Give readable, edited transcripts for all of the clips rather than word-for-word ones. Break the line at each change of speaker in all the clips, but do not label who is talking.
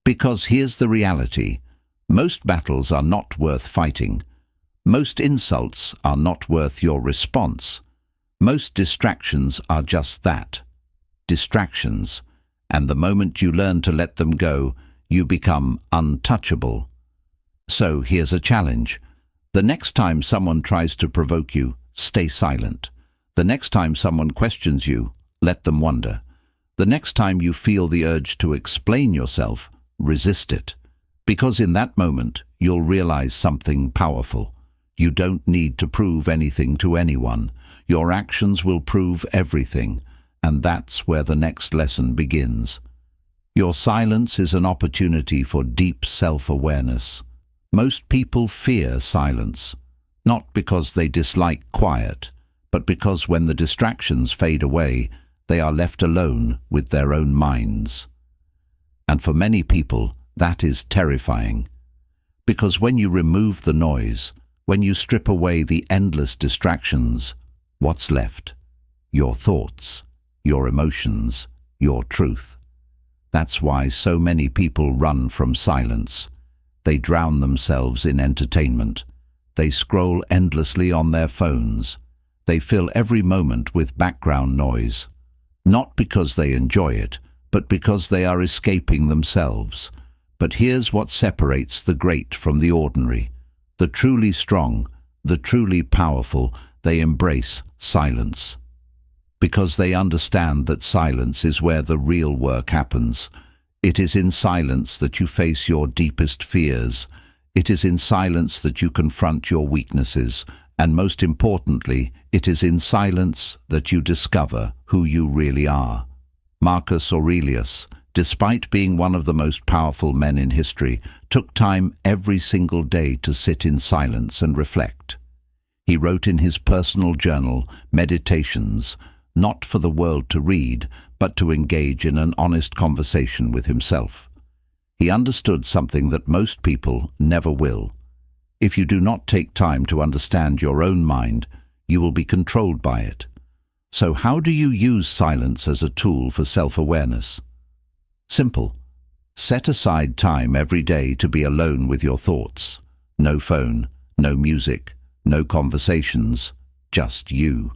Because here's the reality. Most battles are not worth fighting. Most insults are not worth your response. Most distractions are just that. Distractions. And the moment you learn to let them go, you become untouchable. So here's a challenge. The next time someone tries to provoke you, stay silent. The next time someone questions you, let them wonder. The next time you feel the urge to explain yourself, resist it. Because in that moment, you'll realize something powerful. You don't need to prove anything to anyone. Your actions will prove everything, and that's where the next lesson begins. Your silence is an opportunity for deep self-awareness. Most people fear silence, not because they dislike quiet, but because when the distractions fade away, they are left alone with their own minds. And for many people, that is terrifying. Because when you remove the noise, when you strip away the endless distractions, what's left? Your thoughts, your emotions, your truth. That's why so many people run from silence. They drown themselves in entertainment. They scroll endlessly on their phones. They fill every moment with background noise. Not because they enjoy it, but because they are escaping themselves. But here's what separates the great from the ordinary. The truly strong, the truly powerful, they embrace silence. Because they understand that silence is where the real work happens. It is in silence that you face your deepest fears. It is in silence that you confront your weaknesses. And most importantly, it is in silence that you discover who you really are. Marcus Aurelius, despite being one of the most powerful men in history, took time every single day to sit in silence and reflect. He wrote in his personal journal, Meditations, not for the world to read, but to engage in an honest conversation with himself. He understood something that most people never will. If you do not take time to understand your own mind, you will be controlled by it. So how do you use silence as a tool for self-awareness? Simple. Set aside time every day to be alone with your thoughts. No phone, no music, no conversations, just you.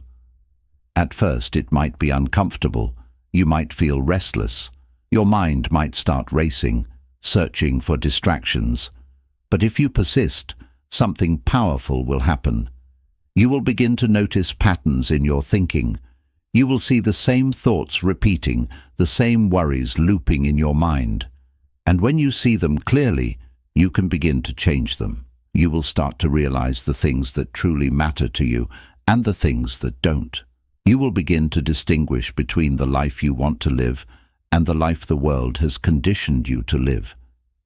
At first it might be uncomfortable. You might feel restless. Your mind might start racing, searching for distractions. But if you persist, something powerful will happen. You will begin to notice patterns in your thinking. You will see the same thoughts repeating, the same worries looping in your mind. And when you see them clearly, you can begin to change them. You will start to realize the things that truly matter to you and the things that don't. You will begin to distinguish between the life you want to live and the life the world has conditioned you to live.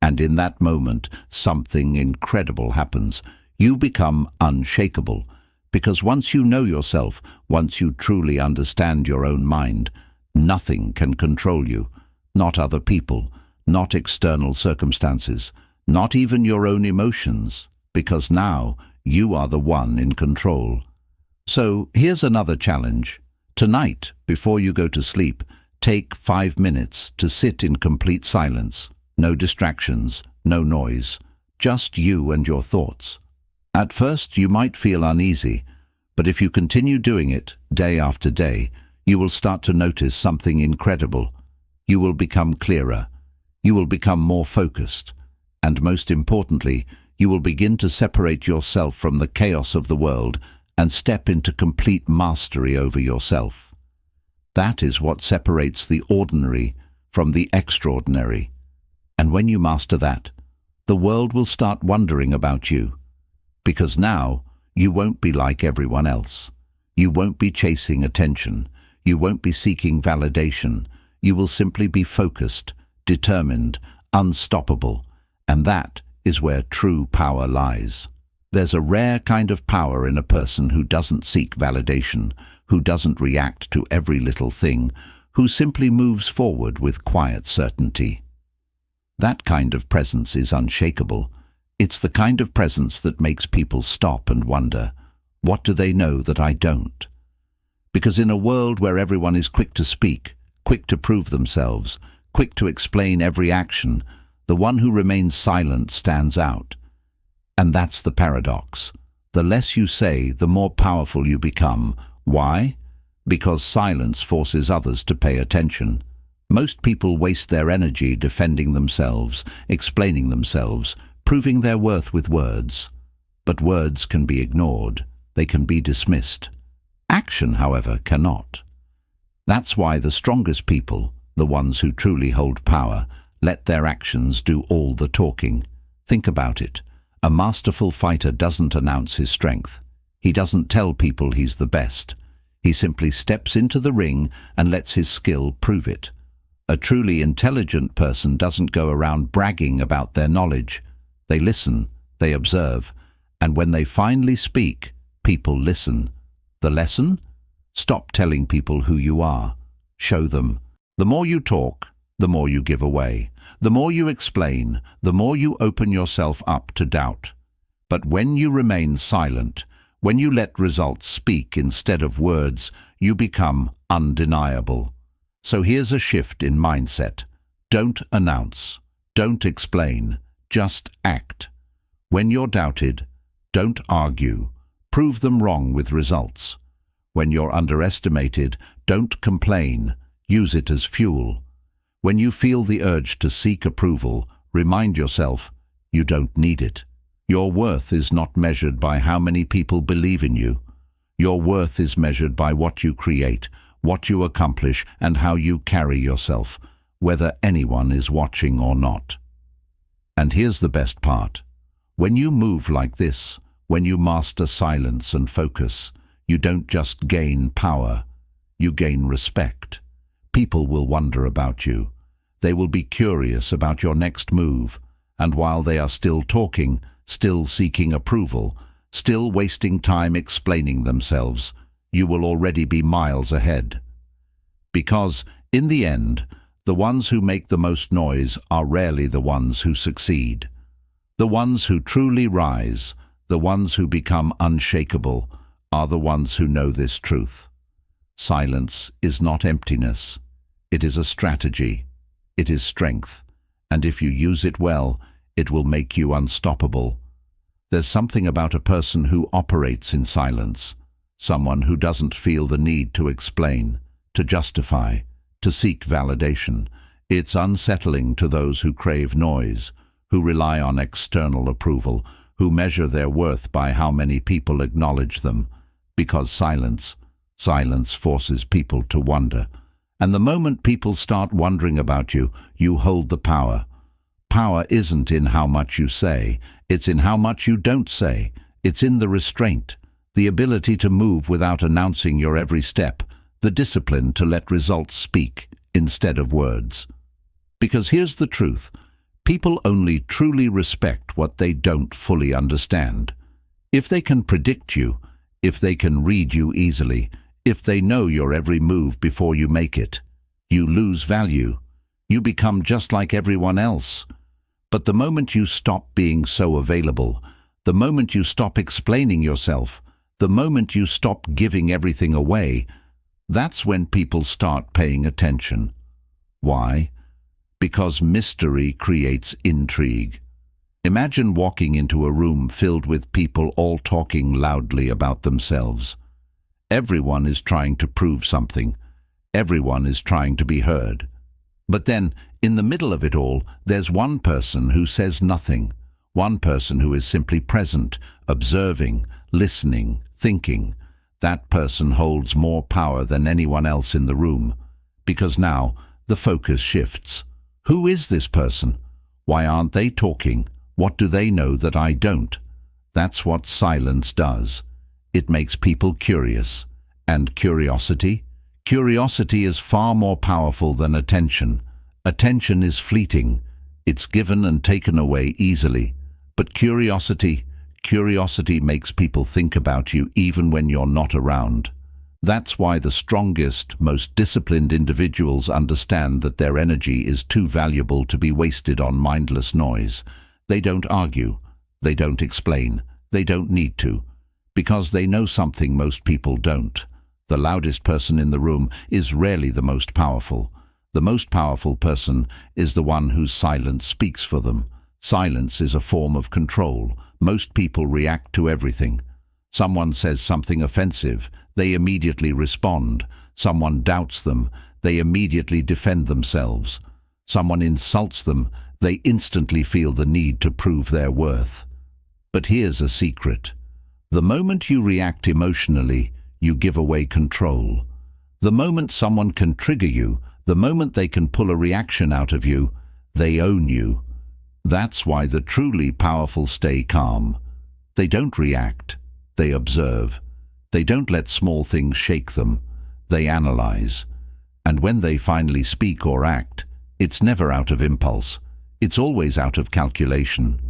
And in that moment, something incredible happens. You become unshakable. Because once you know yourself, once you truly understand your own mind, nothing can control you. Not other people, not external circumstances, not even your own emotions. Because now, you are the one in control. So, here's another challenge. Tonight, before you go to sleep, take 5 minutes to sit in complete silence. No distractions, no noise, just you and your thoughts. At first, you might feel uneasy, but if you continue doing it day after day, you will start to notice something incredible. You will become clearer. You will become more focused. And most importantly, you will begin to separate yourself from the chaos of the world and step into complete mastery over yourself. That is what separates the ordinary from the extraordinary. And when you master that, the world will start wondering about you. Because now, you won't be like everyone else. You won't be chasing attention. You won't be seeking validation. You will simply be focused, determined, unstoppable. And that is where true power lies. There's a rare kind of power in a person who doesn't seek validation, who doesn't react to every little thing, who simply moves forward with quiet certainty. That kind of presence is unshakable. It's the kind of presence that makes people stop and wonder, what do they know that I don't? Because in a world where everyone is quick to speak, quick to prove themselves, quick to explain every action, The one who remains silent stands out. And that's the paradox. The less you say, the more powerful you become. Why? Because silence forces others to pay attention. Most people waste their energy defending themselves, explaining themselves, proving their worth with words. But words can be ignored. They can be dismissed. Action, however, cannot. That's why the strongest people, the ones who truly hold power, let their actions do all the talking. Think about it. A masterful fighter doesn't announce his strength. He doesn't tell people he's the best. He simply steps into the ring and lets his skill prove it. A truly intelligent person doesn't go around bragging about their knowledge. They listen, they observe, and when they finally speak, people listen. The lesson? Stop telling people who you are. Show them. The more you talk, the more you give away. The more you explain, the more you open yourself up to doubt. But when you remain silent, when you let results speak instead of words, you become undeniable. So here's a shift in mindset. Don't announce. Don't explain. Just act. When you're doubted, don't argue. Prove them wrong with results. When you're underestimated, don't complain. Use it as fuel. When you feel the urge to seek approval, remind yourself you don't need it. Your worth is not measured by how many people believe in you. Your worth is measured by what you create, what you accomplish, and how you carry yourself, whether anyone is watching or not. And here's the best part. When you move like this, when you master silence and focus, you don't just gain power, you gain respect. People will wonder about you. They will be curious about your next move, and while they are still talking, still seeking approval, still wasting time explaining themselves, you will already be miles ahead. Because, in the end, the ones who make the most noise are rarely the ones who succeed. The ones who truly rise, the ones who become unshakable, are the ones who know this truth. Silence is not emptiness. It is a strategy. It is strength. And if you use it well, it will make you unstoppable. There's something about a person who operates in silence, someone who doesn't feel the need to explain, to justify, to seek validation. It's unsettling to those who crave noise, who rely on external approval, who measure their worth by how many people acknowledge them, because silence forces people to wonder. And the moment people start wondering about you, you hold the power. Power isn't in how much you say, it's in how much you don't say. It's in the restraint, the ability to move without announcing your every step, the discipline to let results speak instead of words. Because here's the truth, people only truly respect what they don't fully understand. If they can predict you, if they can read you easily, if they know your every move before you make it, you lose value. You become just like everyone else. But the moment you stop being so available, the moment you stop explaining yourself, the moment you stop giving everything away, that's when people start paying attention. Why? Because mystery creates intrigue. Imagine walking into a room filled with people all talking loudly about themselves. Everyone is trying to prove something. Everyone is trying to be heard. But then, in the middle of it all, there's one person who says nothing. One person who is simply present, observing, listening, thinking. That person holds more power than anyone else in the room. Because now, the focus shifts. Who is this person? Why aren't they talking? What do they know that I don't? That's what silence does. It makes people curious. And curiosity? Curiosity is far more powerful than attention. Attention is fleeting. It's given and taken away easily. But curiosity makes people think about you even when you're not around. That's why the strongest, most disciplined individuals understand that their energy is too valuable to be wasted on mindless noise. They don't argue. They don't explain. They don't need to. Because they know something most people don't. The loudest person in the room is rarely the most powerful. The most powerful person is the one whose silence speaks for them. Silence is a form of control. Most people react to everything. Someone says something offensive, they immediately respond. Someone doubts them, they immediately defend themselves. Someone insults them, they instantly feel the need to prove their worth. But here's a secret. The moment you react emotionally, you give away control. The moment someone can trigger you, the moment they can pull a reaction out of you, they own you. That's why the truly powerful stay calm. They don't react, they observe. They don't let small things shake them, they analyze. And when they finally speak or act, it's never out of impulse. It's always out of calculation.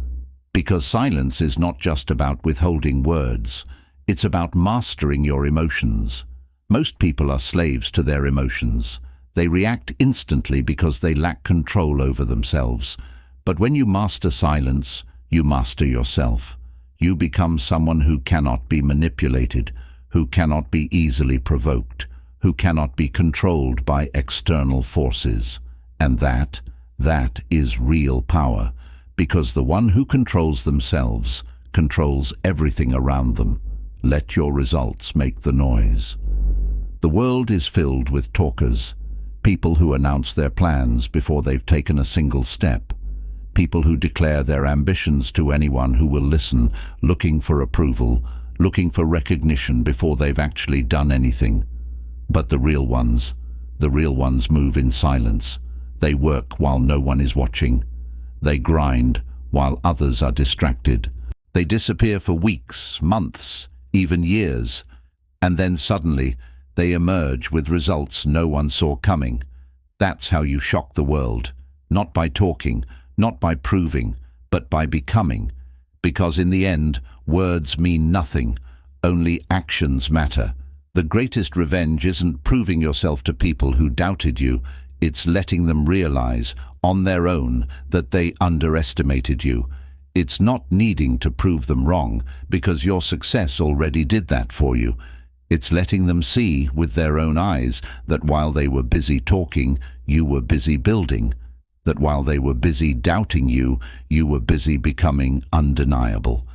Because silence is not just about withholding words, it's about mastering your emotions. Most people are slaves to their emotions. They react instantly because they lack control over themselves. But when you master silence, you master yourself. You become someone who cannot be manipulated, who cannot be easily provoked, who cannot be controlled by external forces. And that is real power, because the one who controls themselves controls everything around them. Let your results make the noise. The world is filled with talkers, people who announce their plans before they've taken a single step, people who declare their ambitions to anyone who will listen, looking for approval, looking for recognition before they've actually done anything. But the real ones move in silence. They work while no one is watching. They grind while others are distracted. They disappear for weeks, months, even years, and then suddenly they emerge with results no one saw coming. That's how you shock the world, not by talking, not by proving, but by becoming. Because in the end, words mean nothing, only actions matter. The greatest revenge isn't proving yourself to people who doubted you, it's letting them realize, on their own, that they underestimated you. It's not needing to prove them wrong, because your success already did that for you. It's letting them see, with their own eyes, that while they were busy talking, you were busy building. That while they were busy doubting you, you were busy becoming undeniable.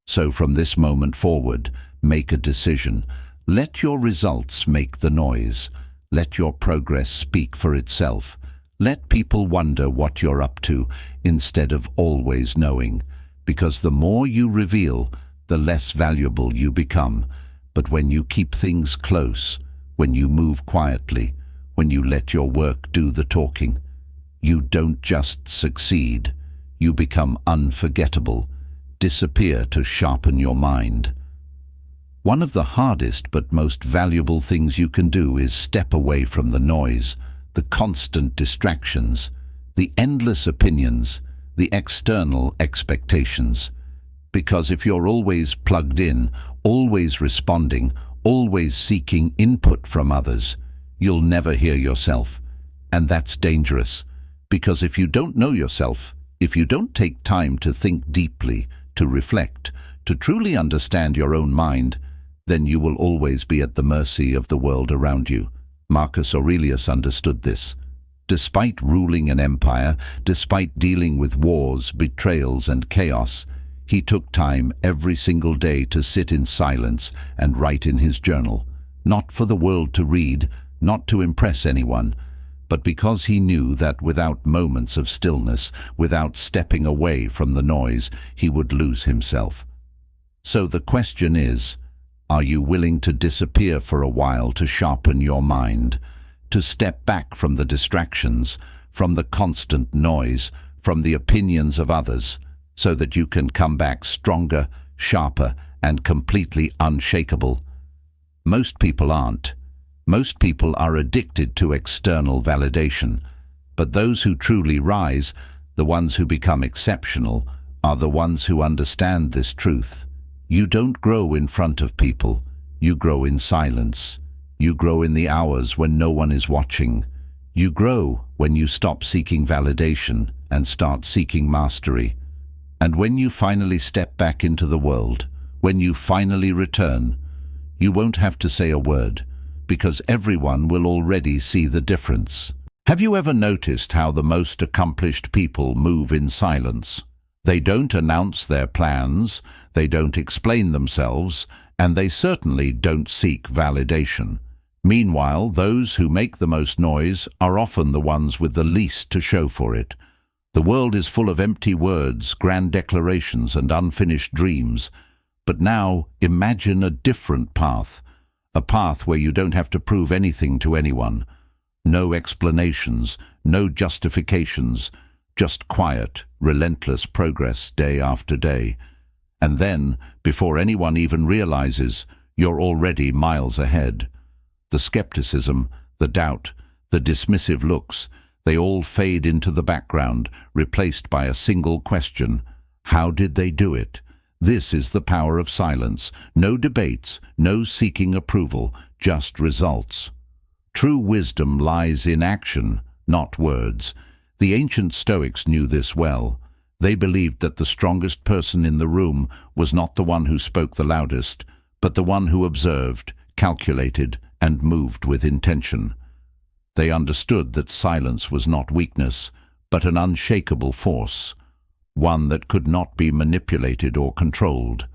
So from this moment forward, make a decision. Let your results make the noise. Let your progress speak for itself. Let people wonder what you're up to, instead of always knowing. Because the more you reveal, the less valuable you become. But when you keep things close, when you move quietly, when you let your work do the talking, you don't just succeed, you become unforgettable, disappear to sharpen your mind. One of the hardest but most valuable things you can do is step away from the noise, the constant distractions, the endless opinions, the external expectations. Because if you're always plugged in, always responding, always seeking input from others, you'll never hear yourself. And that's dangerous, because if you don't know yourself, if you don't take time to think deeply, to reflect, to truly understand your own mind, then you will always be at the mercy of the world around you. Marcus Aurelius understood this. Despite ruling an empire, despite dealing with wars, betrayals, and chaos, he took time every single day to sit in silence and write in his journal, not for the world to read, not to impress anyone, but because he knew that without moments of stillness, without stepping away from the noise, he would lose himself. So the question is, are you willing to disappear for a while to sharpen your mind, to step back from the distractions, from the constant noise, from the opinions of others, so that you can come back stronger, sharper, and completely unshakable? Most people aren't. Most people are addicted to external validation, but those who truly rise, the ones who become exceptional, are the ones who understand this truth. You don't grow in front of people, you grow in silence. You grow in the hours when no one is watching. You grow when you stop seeking validation and start seeking mastery. And when you finally step back into the world, when you finally return, you won't have to say a word, because everyone will already see the difference. Have you ever noticed how the most accomplished people move in silence? They don't announce their plans, they don't explain themselves, and they certainly don't seek validation. Meanwhile, those who make the most noise are often the ones with the least to show for it. The world is full of empty words, grand declarations, and unfinished dreams. But now, imagine a different path. A path where you don't have to prove anything to anyone. No explanations, no justifications, just quiet, relentless progress day after day. And then, before anyone even realizes, you're already miles ahead. The skepticism, the doubt, the dismissive looks, they all fade into the background, replaced by a single question. How did they do it? This is the power of silence. No debates, no seeking approval, just results. True wisdom lies in action, not words. The ancient Stoics knew this well. They believed that the strongest person in the room was not the one who spoke the loudest, but the one who observed, calculated, and moved with intention. They understood that silence was not weakness, but an unshakable force, one that could not be manipulated or controlled.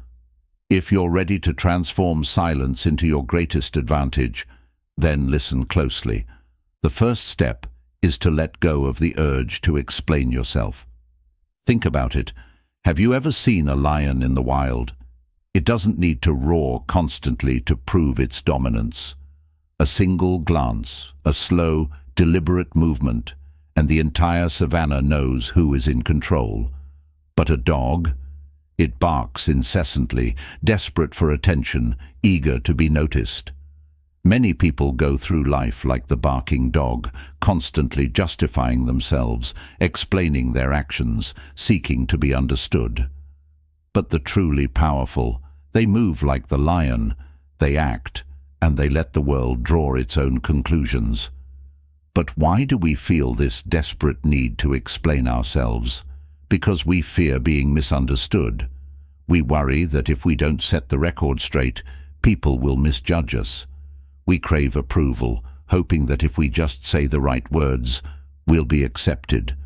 If you're ready to transform silence into your greatest advantage, then listen closely. The first step is to let go of the urge to explain yourself. Think about it. Have you ever seen a lion in the wild? It doesn't need to roar constantly to prove its dominance. A single glance, a slow, deliberate movement, and the entire savannah knows who is in control. But a dog? It barks incessantly, desperate for attention, eager to be noticed. Many people go through life like the barking dog, constantly justifying themselves, explaining their actions, seeking to be understood. But the truly powerful, they move like the lion, they act, and they let the world draw its own conclusions. But why do we feel this desperate need to explain ourselves? Because we fear being misunderstood. We worry that if we don't set the record straight, people will misjudge us. We crave approval, hoping that if we just say the right words, we'll be accepted.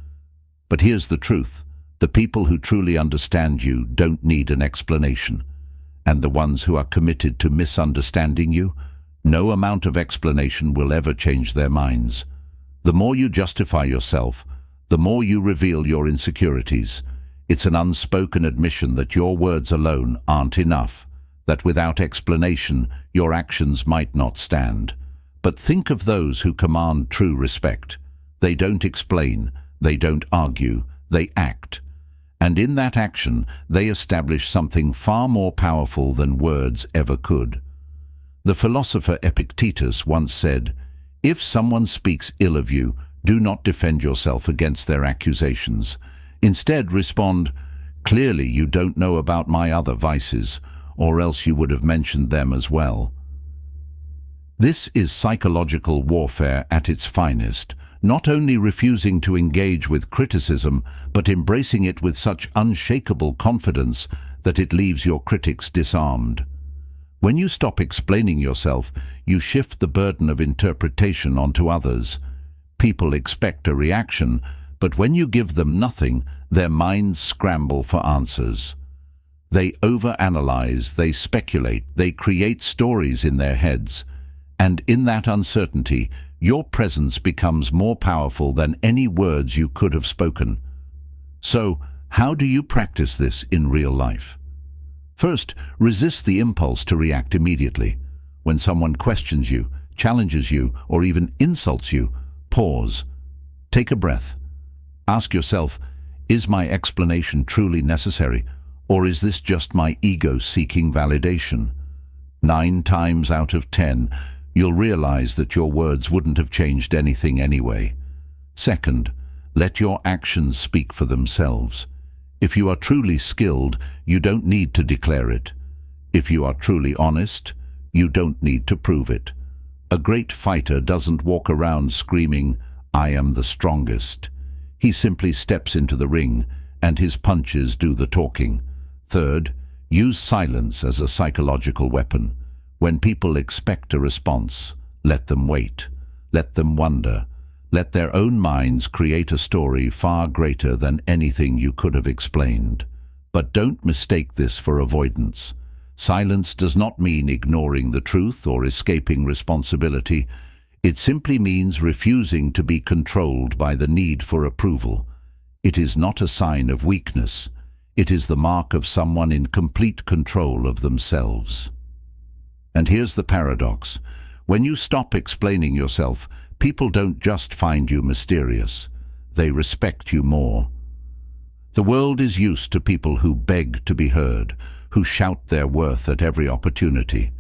But here's the truth. The people who truly understand you don't need an explanation. And the ones who are committed to misunderstanding you, no amount of explanation will ever change their minds. The more you justify yourself, the more you reveal your insecurities. It's an unspoken admission that your words alone aren't enough, that without explanation, your actions might not stand. But think of those who command true respect. They don't explain, they don't argue, they act. And in that action, they establish something far more powerful than words ever could. The philosopher Epictetus once said, "If someone speaks ill of you, do not defend yourself against their accusations. Instead, respond, 'Clearly you don't know about my other vices, or else you would have mentioned them as well.'" This is psychological warfare at its finest, not only refusing to engage with criticism, but embracing it with such unshakable confidence that it leaves your critics disarmed. When you stop explaining yourself, you shift the burden of interpretation onto others. People expect a reaction, but when you give them nothing, their minds scramble for answers. They overanalyze, they speculate, they create stories in their heads. And in that uncertainty, your presence becomes more powerful than any words you could have spoken. So, how do you practice this in real life? First, resist the impulse to react immediately. When someone questions you, challenges you, or even insults you, pause. Take a breath. Ask yourself, is my explanation truly necessary, or is this just my ego seeking validation? 9 times out of 10, you'll realize that your words wouldn't have changed anything anyway. Second, let your actions speak for themselves. If you are truly skilled, you don't need to declare it. If you are truly honest, you don't need to prove it. A great fighter doesn't walk around screaming, "I am the strongest." He simply steps into the ring, and his punches do the talking. Third, use silence as a psychological weapon. When people expect a response, let them wait. Let them wonder. Let their own minds create a story far greater than anything you could have explained. But don't mistake this for avoidance. Silence does not mean ignoring the truth or escaping responsibility. It simply means refusing to be controlled by the need for approval. It is not a sign of weakness. It is the mark of someone in complete control of themselves. And here's the paradox. When you stop explaining yourself, people don't just find you mysterious. They respect you more. The world is used to people who beg to be heard, who shout their worth at every opportunity.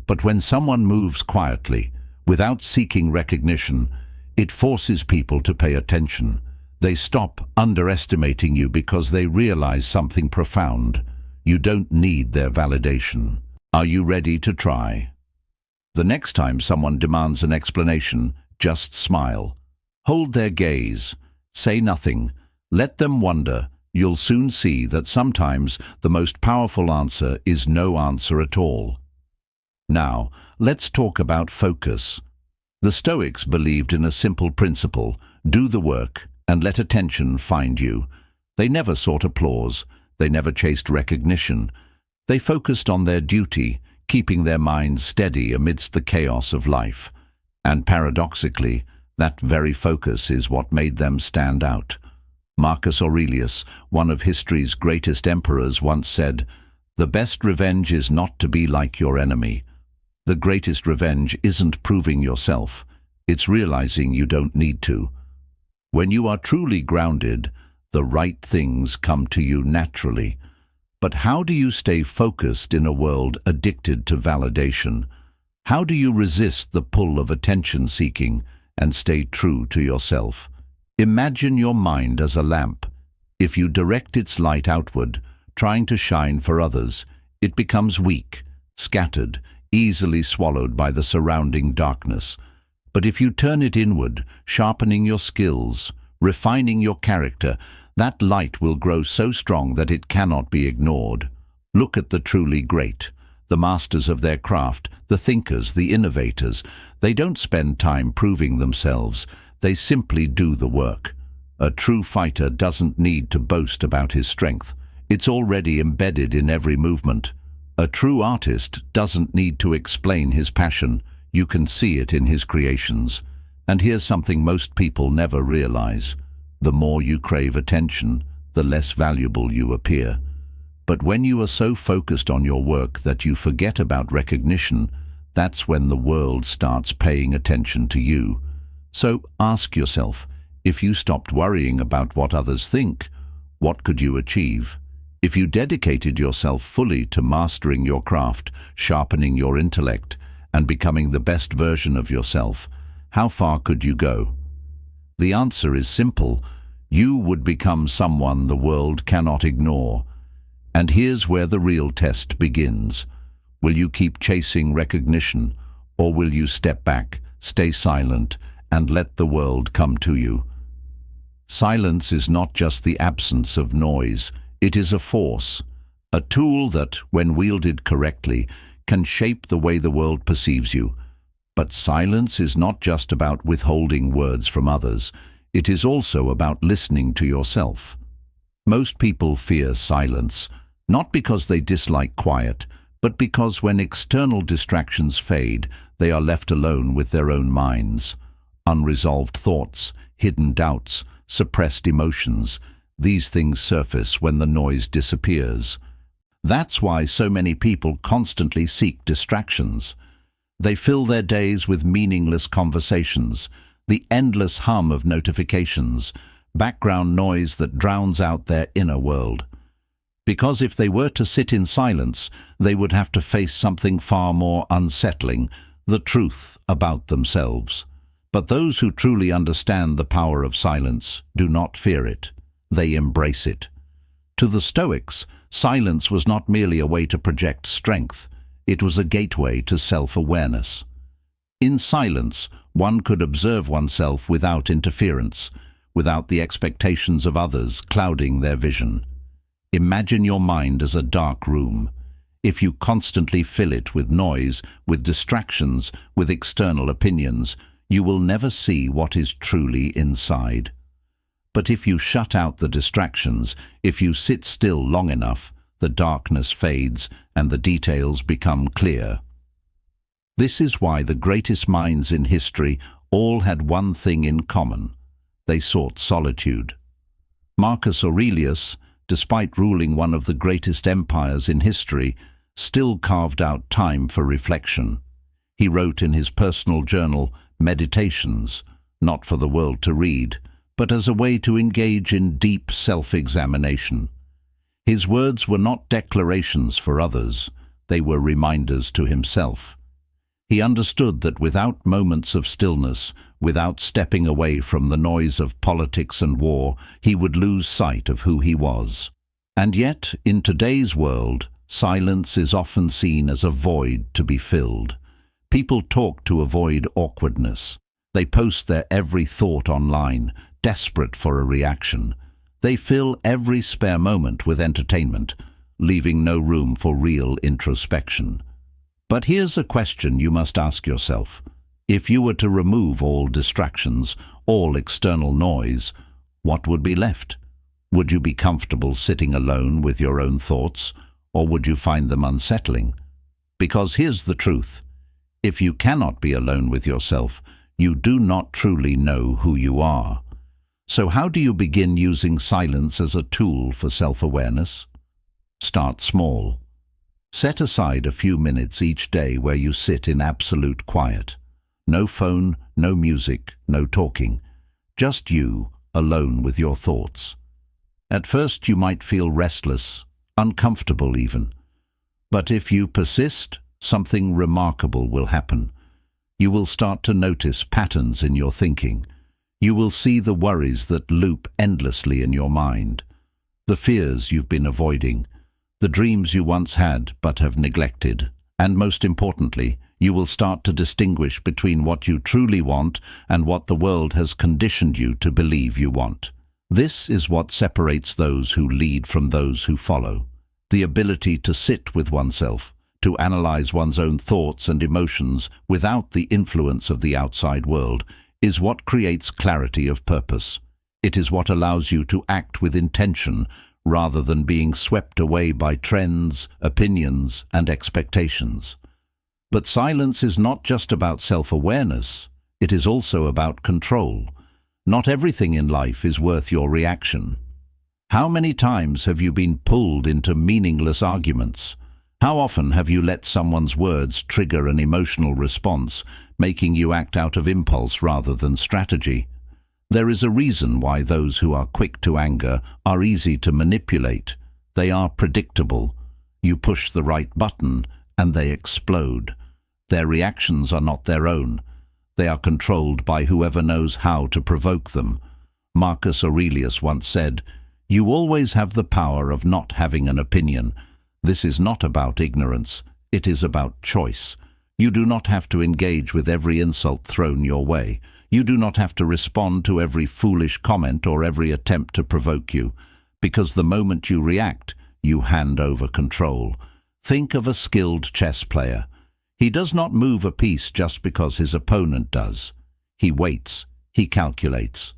But when someone moves quietly, without seeking recognition, it forces people to pay attention. They stop underestimating you because they realize something profound. You don't need their validation. Are you ready to try? The next time someone demands an explanation, just smile. Hold their gaze. Say nothing. Let them wonder. You'll soon see that sometimes the most powerful answer is no answer at all. Now, let's talk about focus. The Stoics believed in a simple principle: do the work and let attention find you. They never sought applause. They never chased recognition. They focused on their duty, keeping their minds steady amidst the chaos of life. And paradoxically, that very focus is what made them stand out. Marcus Aurelius, one of history's greatest emperors, once said, "The best revenge is not to be like your enemy. The greatest revenge isn't proving yourself. It's realizing you don't need to." When you are truly grounded, the right things come to you naturally. But how do you stay focused in a world addicted to validation? How do you resist the pull of attention-seeking and stay true to yourself? Imagine your mind as a lamp. If you direct its light outward, trying to shine for others, it becomes weak, scattered, easily swallowed by the surrounding darkness. But if you turn it inward, sharpening your skills, refining your character, that light will grow so strong that it cannot be ignored. Look at the truly great, the masters of their craft, the thinkers, the innovators. They don't spend time proving themselves. They simply do the work. A true fighter doesn't need to boast about his strength. It's already embedded in every movement. A true artist doesn't need to explain his passion. You can see it in his creations. And here's something most people never realize. The more you crave attention, the less valuable you appear. But when you are so focused on your work that you forget about recognition, that's when the world starts paying attention to you. So ask yourself, if you stopped worrying about what others think, what could you achieve? If you dedicated yourself fully to mastering your craft, sharpening your intellect, and becoming the best version of yourself, how far could you go? The answer is simple. You would become someone the world cannot ignore. And here's where the real test begins. Will you keep chasing recognition, or will you step back, stay silent, and let the world come to you? Silence is not just the absence of noise. It is a force, a tool that, when wielded correctly, can shape the way the world perceives you. But silence is not just about withholding words from others. It is also about listening to yourself. Most people fear silence, not because they dislike quiet, but because when external distractions fade, they are left alone with their own minds. Unresolved thoughts, hidden doubts, suppressed emotions, these things surface when the noise disappears. That's why so many people constantly seek distractions. They fill their days with meaningless conversations, the endless hum of notifications, background noise that drowns out their inner world. Because if they were to sit in silence, they would have to face something far more unsettling, the truth about themselves. But those who truly understand the power of silence do not fear it. They embrace it. To the Stoics, silence was not merely a way to project strength. It was a gateway to self-awareness. In silence, one could observe oneself without interference, without the expectations of others clouding their vision. Imagine your mind as a dark room. If you constantly fill it with noise, with distractions, with external opinions, you will never see what is truly inside. But if you shut out the distractions, if you sit still long enough, the darkness fades and the details become clear. This is why the greatest minds in history all had one thing in common. They sought solitude. Marcus Aurelius, despite ruling one of the greatest empires in history, still carved out time for reflection. He wrote in his personal journal, Meditations, not for the world to read, but as a way to engage in deep self-examination. His words were not declarations for others, they were reminders to himself. He understood that without moments of stillness, without stepping away from the noise of politics and war, he would lose sight of who he was. And yet, in today's world, silence is often seen as a void to be filled. People talk to avoid awkwardness. They post their every thought online, desperate for a reaction. They fill every spare moment with entertainment, leaving no room for real introspection. But here's a question you must ask yourself. If you were to remove all distractions, all external noise, what would be left? Would you be comfortable sitting alone with your own thoughts, or would you find them unsettling? Because here's the truth. If you cannot be alone with yourself, you do not truly know who you are. So how do you begin using silence as a tool for self-awareness? Start small. Set aside a few minutes each day where you sit in absolute quiet. No phone, no music, no talking. Just you, alone with your thoughts. At first you might feel restless, uncomfortable even. But if you persist, something remarkable will happen. You will start to notice patterns in your thinking. You will see the worries that loop endlessly in your mind, the fears you've been avoiding, the dreams you once had but have neglected, and most importantly, you will start to distinguish between what you truly want and what the world has conditioned you to believe you want. This is what separates those who lead from those who follow. The ability to sit with oneself, to analyze one's own thoughts and emotions without the influence of the outside world, is what creates clarity of purpose. It is what allows you to act with intention rather than being swept away by trends, opinions, and expectations. But silence is not just about self-awareness, it is also about control. Not everything in life is worth your reaction. How many times have you been pulled into meaningless arguments? How often have you let someone's words trigger an emotional response, making you act out of impulse rather than strategy? There is a reason why those who are quick to anger are easy to manipulate. They are predictable. You push the right button and they explode. Their reactions are not their own. They are controlled by whoever knows how to provoke them. Marcus Aurelius once said, "You always have the power of not having an opinion. This is not about ignorance. It is about choice. You do not have to engage with every insult thrown your way. You do not have to respond to every foolish comment or every attempt to provoke you, because the moment you react, you hand over control. Think of a skilled chess player. He does not move a piece just because his opponent does. He waits. He calculates.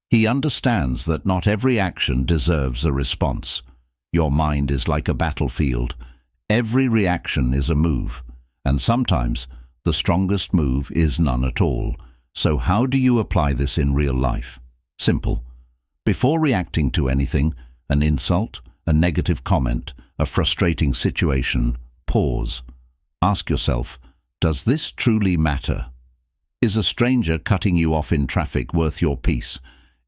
He understands that not every action deserves a response. Your mind is like a battlefield. Every reaction is a move, and sometimes the strongest move is none at all. So how do you apply this in real life? Simple. Before reacting to anything, an insult, a negative comment, a frustrating situation, pause. Ask yourself, does this truly matter? Is a stranger cutting you off in traffic worth your peace?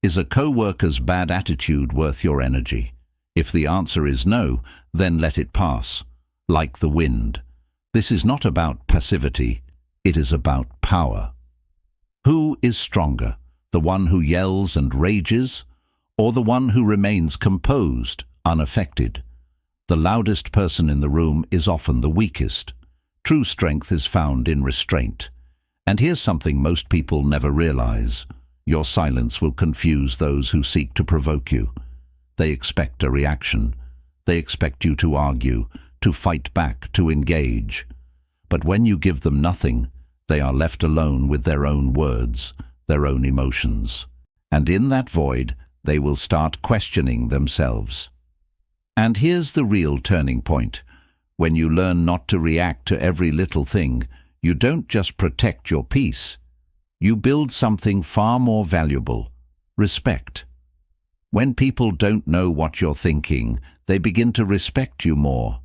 Is a co-worker's bad attitude worth your energy? If the answer is no, then let it pass, like the wind. This is not about passivity, it is about power. Who is stronger, the one who yells and rages, or the one who remains composed, unaffected? The loudest person in the room is often the weakest. True strength is found in restraint. And here's something most people never realize. Your silence will confuse those who seek to provoke you. They expect a reaction. They expect you to argue, to fight back, to engage. But when you give them nothing, They are left alone with their own words, their own emotions. And in that void, they will start questioning themselves. And here's the real turning point. When you learn not to react to every little thing, you don't just protect your peace. You build something far more valuable: respect. When people don't know what you're thinking, they begin to respect you more.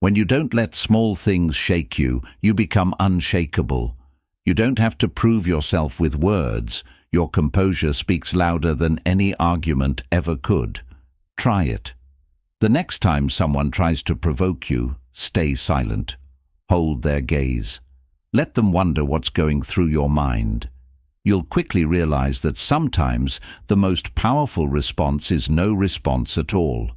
When you don't let small things shake you, you become unshakable. You don't have to prove yourself with words. Your composure speaks louder than any argument ever could. Try it. The next time someone tries to provoke you, stay silent. Hold their gaze. Let them wonder what's going through your mind. You'll quickly realize that sometimes the most powerful response is no response at all.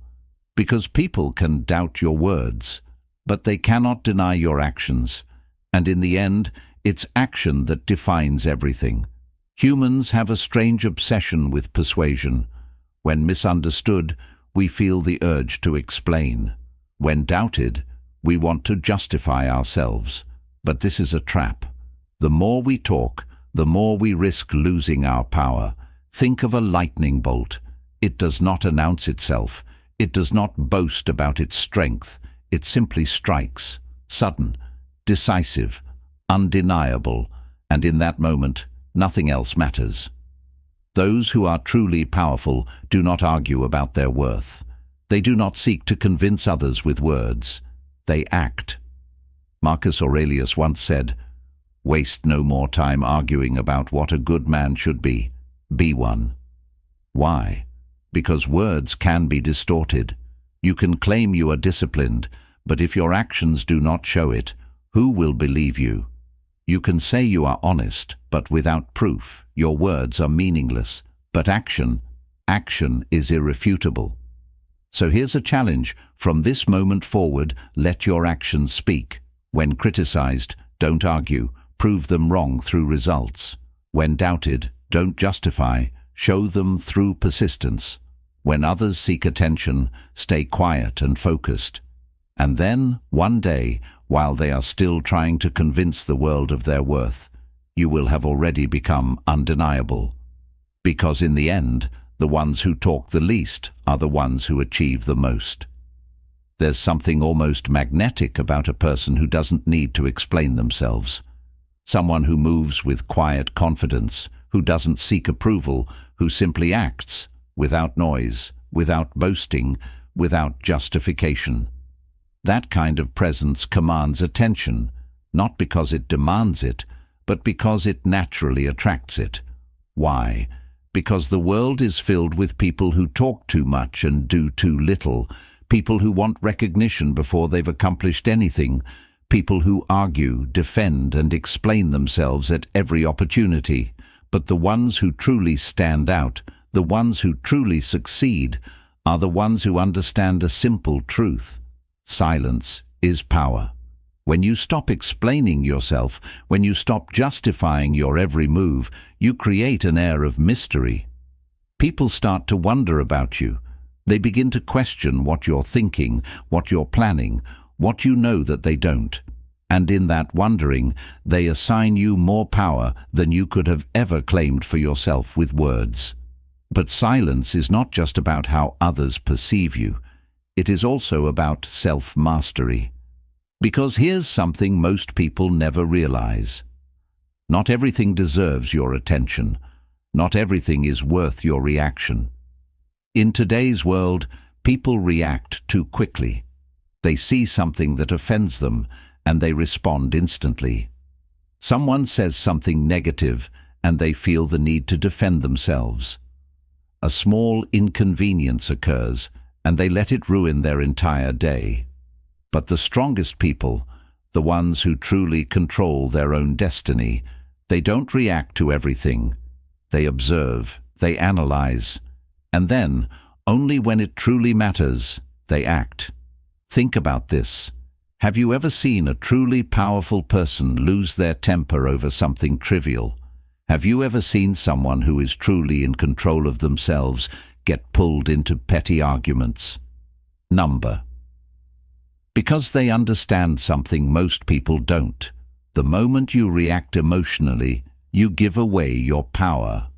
Because people can doubt your words, but they cannot deny your actions. And in the end, it's action that defines everything. Humans have a strange obsession with persuasion. When misunderstood, we feel the urge to explain. When doubted, we want to justify ourselves. But this is a trap. The more we talk, the more we risk losing our power. Think of a lightning bolt. It does not announce itself. It does not boast about its strength. It simply strikes, sudden, decisive, undeniable, and in that moment, nothing else matters. Those who are truly powerful do not argue about their worth. They do not seek to convince others with words. They act. Marcus Aurelius once said, "Waste no more time arguing about what a good man should be. Be one." Why? Because words can be distorted. You can claim you are disciplined, but if your actions do not show it, who will believe you? You can say you are honest, but without proof, your words are meaningless. But action is irrefutable. So here's a challenge. From this moment forward, let your actions speak. When criticized, don't argue. Prove them wrong through results. When doubted, don't justify. Show them through persistence. When others seek attention, stay quiet and focused. And then, one day, while they are still trying to convince the world of their worth, you will have already become undeniable. Because in the end, the ones who talk the least are the ones who achieve the most. There's something almost magnetic about a person who doesn't need to explain themselves. Someone who moves with quiet confidence, who doesn't seek approval, who simply acts, without noise, without boasting, without justification. That kind of presence commands attention, not because it demands it, but because it naturally attracts it. Why? Because the world is filled with people who talk too much and do too little, people who want recognition before they've accomplished anything, people who argue, defend, and explain themselves at every opportunity. But the ones who truly stand out, the ones who truly succeed, are the ones who understand a simple truth. Silence is power. When you stop explaining yourself, when you stop justifying your every move, you create an air of mystery. People start to wonder about you. They begin to question what you're thinking, what you're planning, what you know that they don't. And in that wondering, they assign you more power than you could have ever claimed for yourself with words. But silence is not just about how others perceive you. It is also about self-mastery. Because here's something most people never realize. Not everything deserves your attention. Not everything is worth your reaction. In today's world, people react too quickly. They see something that offends them, and they respond instantly. Someone says something negative, and they feel the need to defend themselves. A small inconvenience occurs, and they let it ruin their entire day. But the strongest people, the ones who truly control their own destiny, they don't react to everything. They observe, they analyze, and then, only when it truly matters, they act. Think about this. Have you ever seen a truly powerful person lose their temper over something trivial? Have you ever seen someone who is truly in control of themselves get pulled into petty arguments? Number. Because they understand something most people don't. The moment you react emotionally, you give away your power.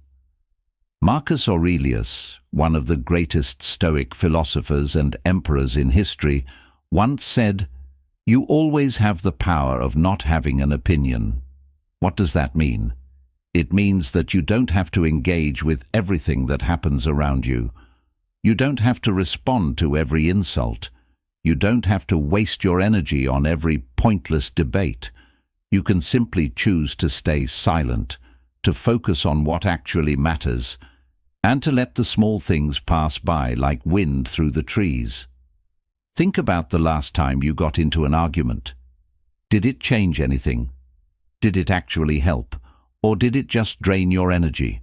Marcus Aurelius, one of the greatest Stoic philosophers and emperors in history, once said, "You always have the power of not having an opinion." What does that mean? It means that you don't have to engage with everything that happens around you. You don't have to respond to every insult. You don't have to waste your energy on every pointless debate. You can simply choose to stay silent, to focus on what actually matters, and to let the small things pass by like wind through the trees. Think about the last time you got into an argument. Did it change anything? Did it actually help? Or did it just drain your energy?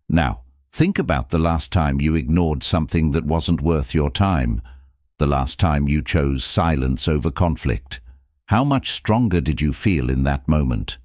Now, think about the last time you ignored something that wasn't worth your time, the last time you chose silence over conflict. How much stronger did you feel in that moment?